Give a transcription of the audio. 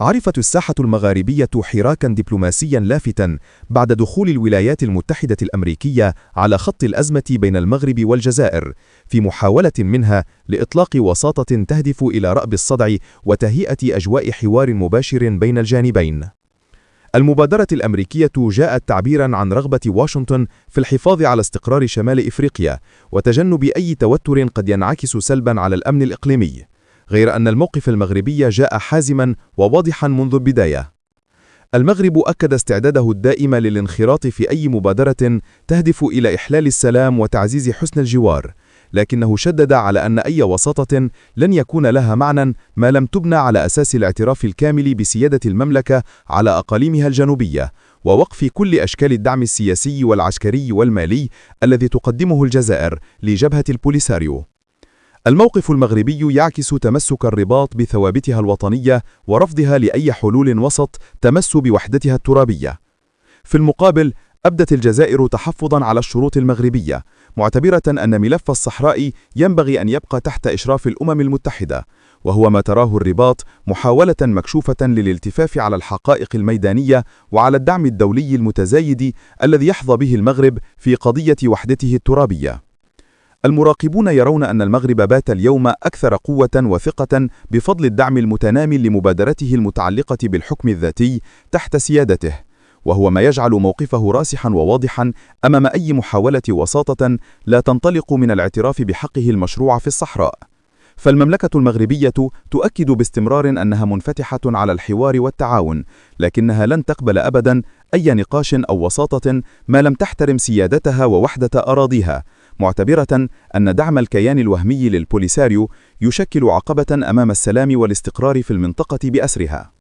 عرفت الساحة المغاربية حراكا دبلوماسيا لافتاً بعد دخول الولايات المتحدة الأمريكية على خط الأزمة بين المغرب والجزائر، في محاولة منها لإطلاق وساطة تهدف إلى رأب الصدع وتهيئة أجواء حوار مباشر بين الجانبين. المبادرة الأمريكية جاءت تعبيراً عن رغبة واشنطن في الحفاظ على استقرار شمال إفريقيا وتجنب أي توتر قد ينعكس سلباً على الأمن الإقليمي، غير أن الموقف المغربي جاء حازماً وواضحاً منذ البداية. المغرب أكد استعداده الدائم للانخراط في أي مبادرة تهدف إلى إحلال السلام وتعزيز حسن الجوار، لكنه شدد على أن أي وساطة لن يكون لها معنى ما لم تبنى على أساس الاعتراف الكامل بسيادة المملكة على أقاليمها الجنوبية، ووقف كل أشكال الدعم السياسي والعسكري والمالي الذي تقدمه الجزائر لجبهة البوليساريو. الموقف المغربي يعكس تمسك الرباط بثوابتها الوطنية ورفضها لأي حلول وسط تمس بوحدتها الترابية. في المقابل، أبدت الجزائر تحفظاً على الشروط المغربية، معتبرة أن ملف الصحراء ينبغي أن يبقى تحت إشراف الأمم المتحدة، وهو ما تراه الرباط محاولة مكشوفة للالتفاف على الحقائق الميدانية وعلى الدعم الدولي المتزايد الذي يحظى به المغرب في قضية وحدته الترابية. المراقبون يرون أن المغرب بات اليوم أكثر قوة وثقة بفضل الدعم المتنامي لمبادرته المتعلقة بالحكم الذاتي تحت سيادته، وهو ما يجعل موقفه راسحا وواضحا أمام أي محاولة وساطة لا تنطلق من الاعتراف بحقه المشروع في الصحراء. فالمملكة المغربية تؤكد باستمرار أنها منفتحة على الحوار والتعاون، لكنها لن تقبل أبدا أي نقاش أو وساطة ما لم تحترم سيادتها ووحدة أراضيها، معتبرة أن دعم الكيان الوهمي للبوليساريو يشكل عقبة أمام السلام والاستقرار في المنطقة بأسرها.